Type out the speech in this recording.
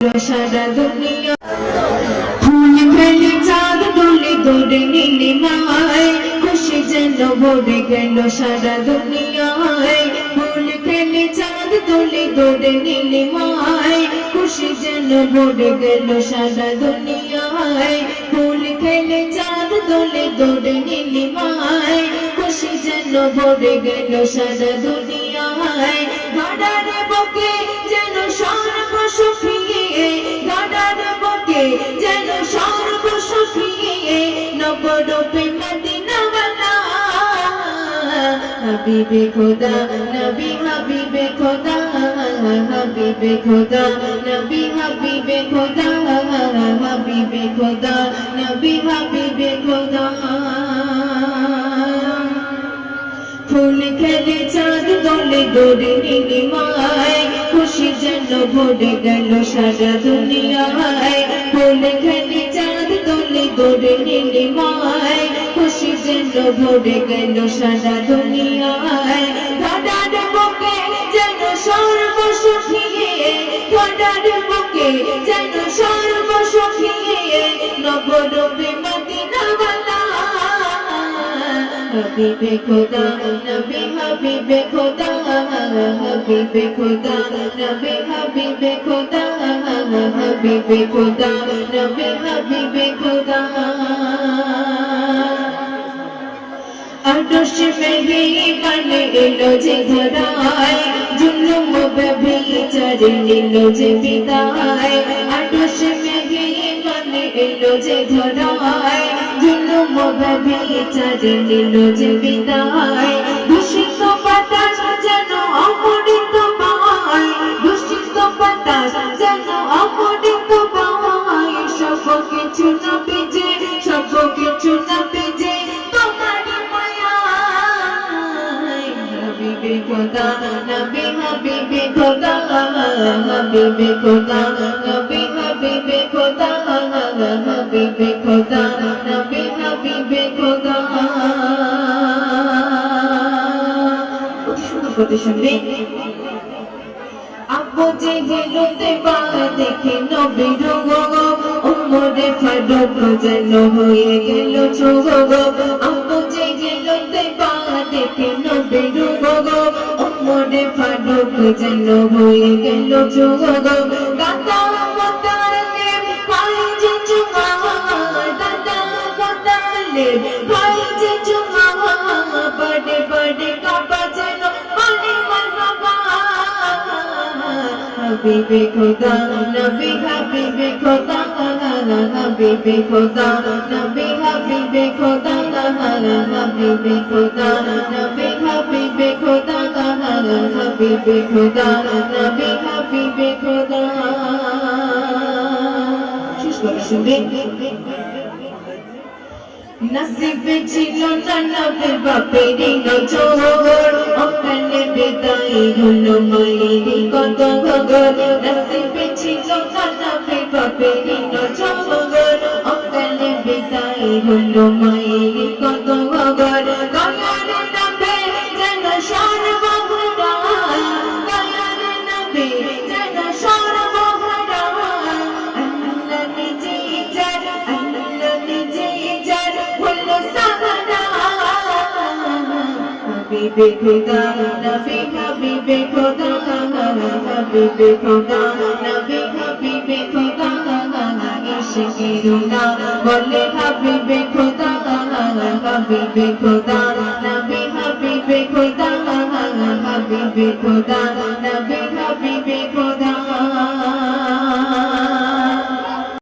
সারা দুনিয়া ফুল খেলে চাঁদ দোলে দৌড়ে নীলিমায় খুশি যেন ভরে গেল সারা দুনিয়ায় ফুল খেলে চাঁদ দোলে দৌড়ে নীলিমায় খুশি যেন ভরে গেল সারা দুনিয়ায় ফুল খেলে চাঁদ দোলে দৌড়ে নীলিমায় খুশি যেন ভরে গেল সারা দুনিয়ায় গড়ার বুকে যেন সর্ব সুখী গড়ার বুকে যেন সর্ব সুখী নবরূপে মদিনাওয়ালা হাবিবে খোদা নবী হাবিবে খোদা হাবিবে খোদা নবী হাবিবে খোদা হাবিবে খোদা নবী হাবিবে খোদা ফুল খেলে চাঁদ দোলে দৌড়ে নীলিমায় খুশি যেন ভরে গেল সারা দুনিয়ায় ফুল খেলে চাঁদ দোলে দৌড়ে নীলিমায় খুশি যেন ভরে গেল সারা দুনিয়ায় গড়ার বুকে যেন সর্ব সুখী গড়ার বুকে যেন সর্ব সুখী নবরূপে মদিনাওয়ালা হাবিবে খোদা নবী হাবিবে খোদা হাবিবে খোদা নবী হাবিবে খোদা হাবিবে খোদা নবী হাবিবে খোদা আদর্শ মেহমানে এলো যে ধরায় জুলুম ব্যভিচারে নিল যে বিদায় আদর্শ মেহমানে এলো যে ধরায় জুলুম ব্যভিচারে নিল যে বিদায় দূষিত বাতাস যেন অমৃত পায় দূষিত বাতাস যেন অমৃত পায় সব কিছু না বেজে সব কিছু না বেজে হাবিবে খোদা নবী হাবিবে খোদা হাবিবে খোদা নবী হাবিবে খোদা হাবিবে খোদা নবী হাবিবে খোদা শুনবে আব্বু যে গেলতে পা দেখে নবীর ওমরে ফারুক যেন হয়ে গেল চোখ আব্বু যে গেলতে পা দেখে নবীর ওমরে ফারুক যেন হয়ে গেল চোখ দাদা বদলে ভাই যে চুমা দাদা বদলে ভাই যে চুমা বড়ে বড়ে কাবা যেন বলে মারহাবা হাবিবে খোদা নবী হাবিবে খোদা হাবিবে খোদা নবী হাবিবে খোদা হাবিবে খোদা নবী হাবিবে খোদা হাবিবে খোদা নবী হাবিবে খোদা শেষ করে শুনবে নসিবে ছিল না নবীর বাপেরই নজর অকালে বিদায় হলো মায়েরই কত ঘর নসিবে ছিল না নবীর বাপেরই নজর অকালে বিদায় হলো মায়েরই কত ঘর দয়ার নবী যেন সর্বভরা দয়ার নবী যেন সর্বভরা আল্লাহ নিজে যার আল্লাহ নিজে যার হলো সাহারা হাবিবে খোদা নবী হাবিবে খোদা হাবিবে খোদা নবী হাবিবে খোদা ইশকে রুনা বলে হাবিবে খোদা হাবিবে খোদা নবী হাবিবে খোদা হাবিবে খোদা